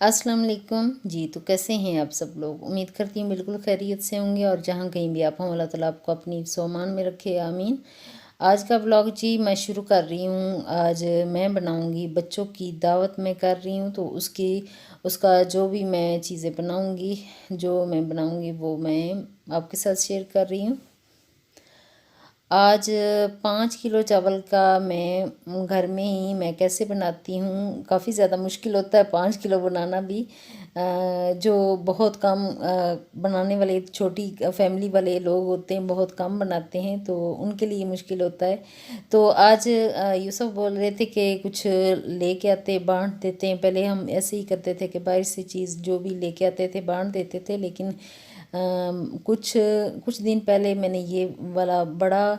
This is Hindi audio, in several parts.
अस्सलाम वालेकुम जी। तो कैसे हैं आप सब लोग? उम्मीद करती हूँ बिल्कुल खैरियत से होंगे और जहाँ कहीं भी आप हों अल्लाह ताला आपको अपनी सोमान में रखे, आमीन। आज का व्लॉग जी मैं शुरू कर रही हूँ। आज मैं बनाऊँगी, बच्चों की दावत मैं कर रही हूँ, तो उसका जो भी मैं चीज़ें बनाऊँगी, जो मैं बनाऊँगी वो मैं आपके साथ शेयर कर रही हूँ। आज 5 किलो चावल का मैं घर में ही मैं कैसे बनाती हूँ। काफ़ी ज़्यादा मुश्किल होता है 5 किलो बनाना भी। जो बहुत कम बनाने वाले छोटी फैमिली वाले लोग होते हैं, बहुत कम बनाते हैं, तो उनके लिए मुश्किल होता है। तो आज यूसुफ बोल रहे थे कि कुछ लेके आते बांट देते हैं। पहले हम ऐसे ही करते थे कि बाहर से चीज़ जो भी लेके आते थे बांट देते थे, लेकिन कुछ कुछ दिन पहले मैंने ये वाला बड़ा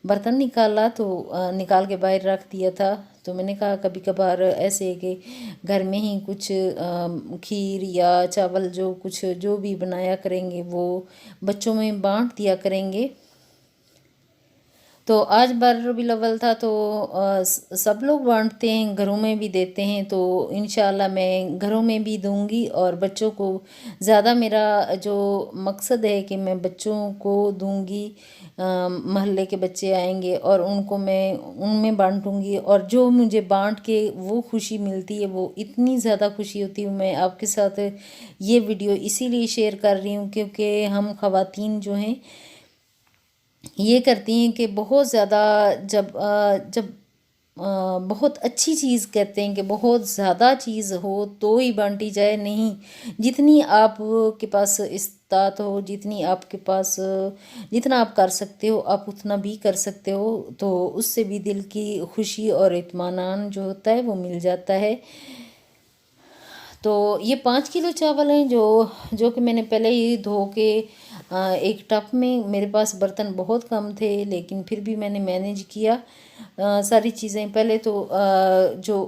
बर्तन निकाला, तो निकाल के बाहर रख दिया था। तो मैंने कहा कभी कभार ऐसे कि घर में ही कुछ खीर या चावल जो कुछ जो भी बनाया करेंगे वो बच्चों में बांट दिया करेंगे। तो आज 12 रबीउल अव्वल था, तो सब लोग बांटते हैं, घरों में भी देते हैं। तो इंशाल्लाह मैं घरों में भी दूंगी और बच्चों को ज़्यादा मेरा जो मकसद है कि मैं बच्चों को दूंगी। मोहल्ले के बच्चे आएंगे और उनको मैं उनमें बांटूंगी, और जो मुझे बांट के वो खुशी मिलती है वो इतनी ज़्यादा खुशी होती है। मैं आपके साथ ये वीडियो इसीलिए शेयर कर रही हूँ क्योंकि हम ख़वातीन जो हैं ये करती हैं कि बहुत ज़्यादा जब बहुत अच्छी चीज़ कहते हैं कि बहुत ज़्यादा चीज़ हो तो ही बांटी जाए, नहीं। जितनी आप के पास इस्तात हो, जितनी आपके पास जितना आप कर सकते हो आप उतना भी कर सकते हो, तो उससे भी दिल की खुशी और इत्मीनान जो होता है वो मिल जाता है। तो ये 5 किलो चावल हैं जो जो कि मैंने पहले ही धो के एक टब में, मेरे पास बर्तन बहुत कम थे लेकिन फिर भी मैंने मैनेज किया सारी चीज़ें। पहले तो जो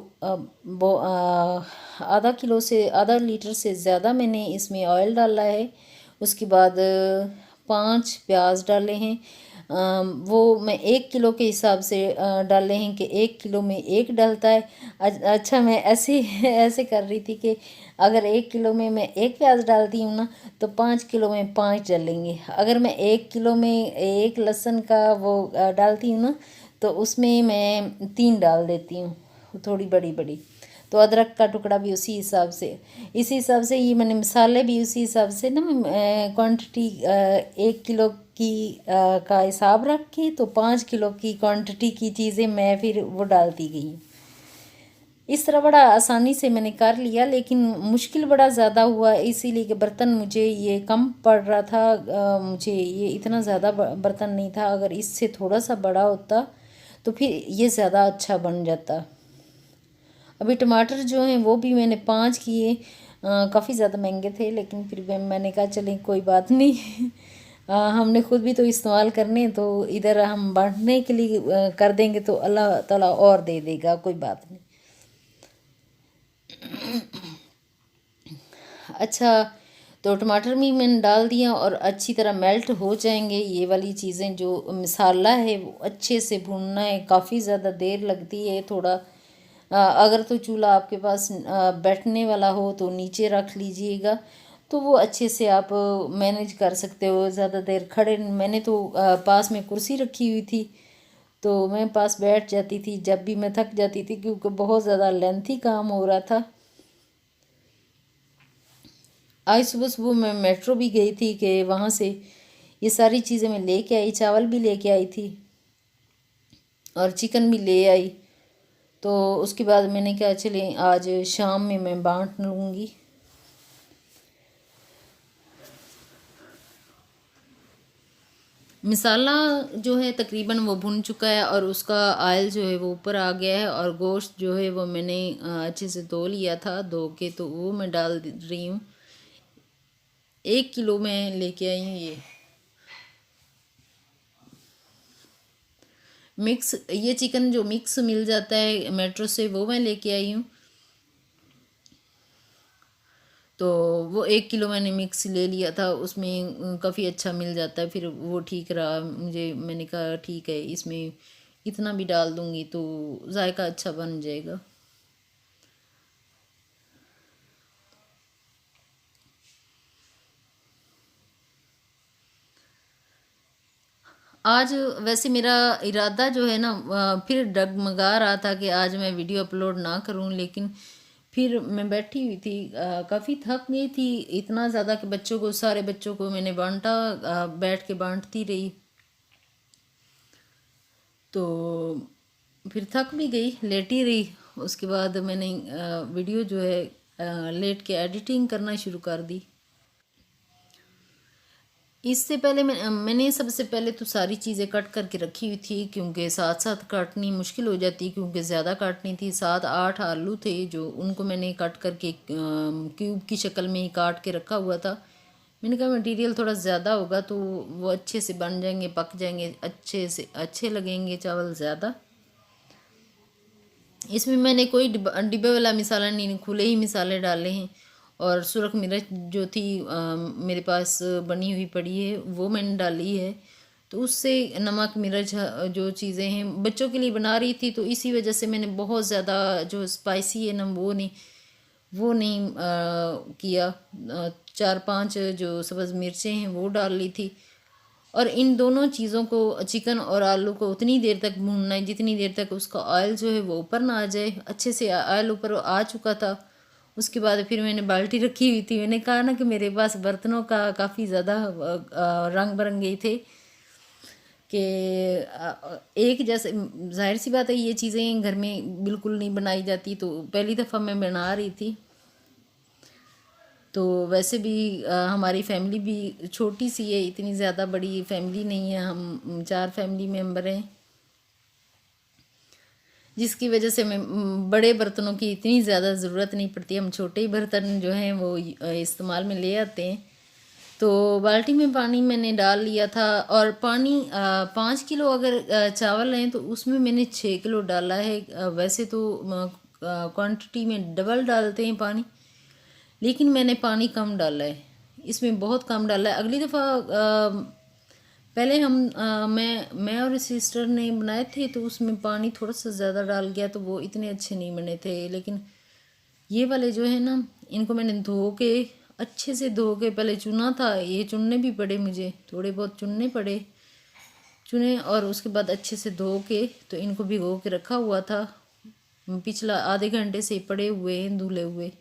आधा किलो से आधा लीटर से ज़्यादा मैंने इसमें ऑयल डाला है। उसके बाद 5 प्याज डाले हैं। वो मैं 1 किलो के हिसाब से डाले हैं कि 1 किलो में एक डलता है। अच्छा, मैं ऐसे ऐसे कर रही थी कि अगर 1 किलो में मैं एक प्याज डालती हूँ ना, तो 5 किलो में 5 डलेंगे। अगर मैं 1 किलो में एक लहसुन का वो डालती हूँ ना, तो उसमें मैं 3 डाल देती हूँ, थोड़ी बड़ी बड़ी। तो अदरक का टुकड़ा भी उसी हिसाब से, इसी हिसाब से ये मैंने मसाले भी उसी हिसाब से ना क्वांटिटी 1 किलो की का हिसाब रख के, तो 5 किलो की क्वांटिटी की चीज़ें मैं फिर वो डालती गई। इस तरह बड़ा आसानी से मैंने कर लिया, लेकिन मुश्किल बड़ा ज़्यादा हुआ इसीलिए कि बर्तन मुझे ये कम पड़ रहा था। मुझे ये इतना ज़्यादा बर्तन नहीं था। अगर इससे थोड़ा सा बड़ा होता तो फिर ये ज़्यादा अच्छा बन जाता। अभी टमाटर जो हैं वो भी मैंने 5 किए। काफ़ी ज़्यादा महंगे थे, लेकिन फिर भी मैंने कहा चलें कोई बात नहीं। हमने खुद भी तो इस्तेमाल करने हैं, तो इधर हम बांटने के लिए कर देंगे तो अल्लाह ताला और दे देगा, कोई बात नहीं। अच्छा, तो टमाटर भी मैंने डाल दिया और अच्छी तरह मेल्ट हो जाएंगे ये वाली चीज़ें। जो मसाला है वो अच्छे से भूनना है, काफ़ी ज़्यादा देर लगती है। थोड़ा अगर तो चूल्हा आपके पास बैठने वाला हो तो नीचे रख लीजिएगा, तो वो अच्छे से आप मैनेज कर सकते हो। ज़्यादा देर खड़े, मैंने तो पास में कुर्सी रखी हुई थी, तो मैं पास बैठ जाती थी जब भी मैं थक जाती थी, क्योंकि बहुत ज़्यादा लेंथी काम हो रहा था। आज सुबह सुबह मैं मेट्रो भी गई थी कि वहाँ से ये सारी चीज़ें मैं लेके आई, चावल भी लेके आई थी और चिकन भी ले आई। तो उसके बाद मैंने कहा चले आज शाम में मैं बांट लूँगी। मसाला जो है तकरीबन वो भुन चुका है और उसका ऑयल जो है वो ऊपर आ गया है, और गोश्त जो है वो मैंने अच्छे से धो लिया था, धो के तो वो मैं डाल रही हूँ। 1 किलो में लेके आई हूँ ये मिक्स, ये चिकन जो मिक्स मिल जाता है मेट्रो से वो मैं लेके आई हूँ। तो वो 1 किलो मैंने मिक्स ले लिया था, उसमें काफ़ी अच्छा मिल जाता है, फिर वो ठीक रहा मुझे। मैंने कहा ठीक है, इसमें इतना भी डाल दूँगी तो जायका अच्छा बन जाएगा। आज वैसे मेरा इरादा जो है ना फिर डगमगा रहा था कि आज मैं वीडियो अपलोड ना करूं, लेकिन फिर मैं बैठी हुई थी, काफ़ी थक गई थी इतना ज़्यादा कि बच्चों को, सारे बच्चों को मैंने बांटा, बैठ के बांटती रही, तो फिर थक भी गई, लेटी रही। उसके बाद मैंने वीडियो जो है लेट के एडिटिंग करना शुरू कर दी। इससे पहले मैंने सबसे पहले तो सारी चीज़ें कट करके रखी हुई थी, क्योंकि साथ साथ काटनी मुश्किल हो जाती, क्योंकि ज़्यादा काटनी थी। 7-8 आलू थे जो, उनको मैंने कट करके क्यूब की शक्ल में ही काट के रखा हुआ था। मैंने कहा मटेरियल थोड़ा ज़्यादा होगा तो वो अच्छे से बन जाएंगे, पक जाएंगे, अच्छे से अच्छे लगेंगे चावल ज़्यादा। इसमें मैंने कोई डिब्बे वाला मसाला नहीं, खुले ही मसाले डाले हैं। और सुरख मिर्च जो थी मेरे पास बनी हुई पड़ी है, वो मैंने डाली है। तो उससे नमक मिर्च जो चीज़ें हैं, बच्चों के लिए बना रही थी तो इसी वजह से मैंने बहुत ज़्यादा जो स्पाइसी है ना वो नहीं किया। 4-5 जो सब्ज़ मिर्चें हैं वो डाल ली थी। और इन दोनों चीज़ों को, चिकन और आलू को, उतनी देर तक भूनना है जितनी देर तक उसका ऑयल जो है वो ऊपर ना आ जाए। अच्छे से ऑयल ऊपर आ चुका था। उसके बाद फिर मैंने बाल्टी रखी हुई थी। मैंने कहा ना कि मेरे पास बर्तनों का काफ़ी ज़्यादा रंग बिरंगे थे कि एक जैसे, जाहिर सी बात है ये चीज़ें घर में बिल्कुल नहीं बनाई जाती, तो पहली दफ़ा मैं बना रही थी। तो वैसे भी हमारी फैमिली भी छोटी सी है, इतनी ज़्यादा बड़ी फैमिली नहीं है, हम 4 फैमिली मेम्बर हैं, जिसकी वजह से मैं बड़े बर्तनों की इतनी ज़्यादा ज़रूरत नहीं पड़ती। हम छोटे ही बर्तन जो हैं वो इस्तेमाल में ले आते हैं। तो बाल्टी में पानी मैंने डाल लिया था, और पानी 5 किलो अगर चावल हैं तो उसमें मैंने 6 किलो डाला है। वैसे तो क्वांटिटी में डबल डालते हैं पानी, लेकिन मैंने पानी कम डाला है, इसमें बहुत कम डाला है। अगली दफ़ा पहले मैं और सिस्टर ने बनाए थे तो उसमें पानी थोड़ा सा ज़्यादा डाल गया, तो वो इतने अच्छे नहीं बने थे। लेकिन ये वाले जो है ना, इनको मैंने धो के, अच्छे से धो के पहले चुना था, ये चुनने भी पड़े मुझे, थोड़े बहुत चुनने पड़े, चुने, और उसके बाद अच्छे से धो के तो इनको भिगो के रखा हुआ था। पिछला आधे घंटे से पड़े हुए हैं धुले हुए।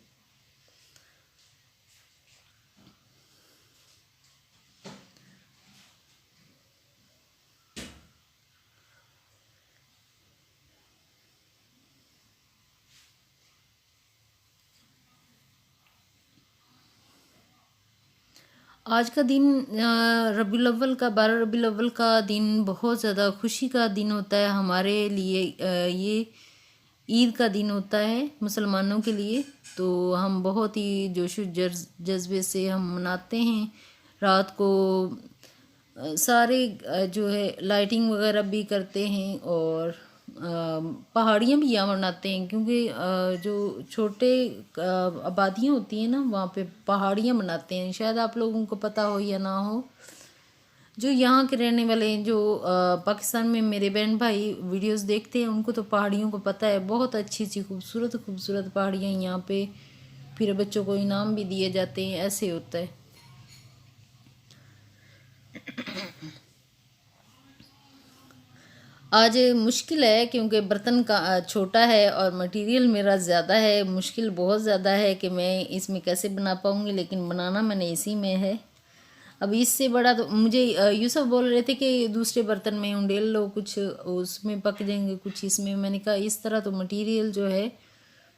आज का दिन रबीउल अव्वल का, 12 रबीउल अव्वल का दिन बहुत ज़्यादा खुशी का दिन होता है हमारे लिए। ये ईद का दिन होता है मुसलमानों के लिए। तो हम बहुत ही जोशो जज्बे से हम मनाते हैं। रात को सारे जो है लाइटिंग वगैरह भी करते हैं, और पहाड़ियाँ भी यहाँ मनाते हैं, क्योंकि जो छोटे आबादियाँ होती हैं ना, वहाँ पे पहाड़ियाँ मनाते हैं। शायद आप लोगों को पता हो या ना हो। जो यहाँ के रहने वाले हैं, जो पाकिस्तान में मेरे बहन भाई वीडियोस देखते हैं, उनको तो पहाड़ियों को पता है। बहुत अच्छी अच्छी खूबसूरत खूबसूरत पहाड़ियाँ यहाँ पे, फिर बच्चों को इनाम भी दिए जाते हैं, ऐसे होता है। आज मुश्किल है क्योंकि बर्तन का छोटा है और मटेरियल मेरा ज़्यादा है। मुश्किल बहुत ज़्यादा है कि मैं इसमें कैसे बना पाऊँगी, लेकिन बनाना मैंने इसी में है। अब इससे बड़ा तो मुझे यूसुफ बोल रहे थे कि दूसरे बर्तन में उंडेल लो, कुछ उसमें पक जाएंगे, कुछ इसमें। मैंने कहा इस तरह तो मटेरियल जो है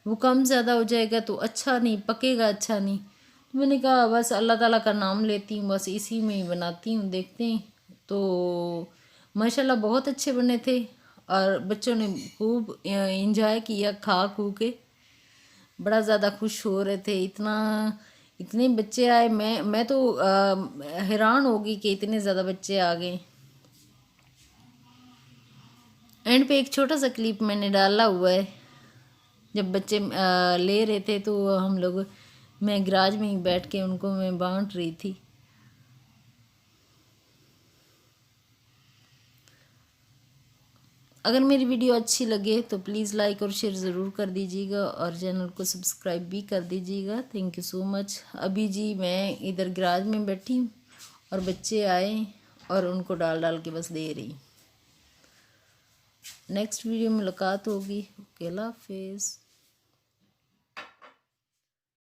वो कम ज़्यादा हो जाएगा, तो अच्छा नहीं पकेगा, अच्छा नहीं। तो मैंने कहा बस अल्लाह ताला का नाम लेती हूँ, बस इसी में ही बनाती हूँ, देखते हैं। तो माशाल्लाह बहुत अच्छे बने थे, और बच्चों ने खूब इंजॉय किया खा खू के, बड़ा ज़्यादा खुश हो रहे थे। इतने बच्चे आए, मैं तो हैरान हो गई कि इतने ज़्यादा बच्चे आ गए। एंड पे एक छोटा सा क्लिप मैंने डाला हुआ है, जब बच्चे ले रहे थे तो हम लोग, मैं गराज में ही बैठ के उनको मैं बांट रही थी। अगर मेरी वीडियो अच्छी लगे तो प्लीज़ लाइक और शेयर ज़रूर कर दीजिएगा, और चैनल को सब्सक्राइब भी कर दीजिएगा। Thank you so much. अभी जी मैं इधर गराज में बैठी हूँ और बच्चे आए, और उनको डाल डाल के बस दे रही। नेक्स्ट वीडियो में मुलाकात होगी। ओके, अल्लाह हाफिज़।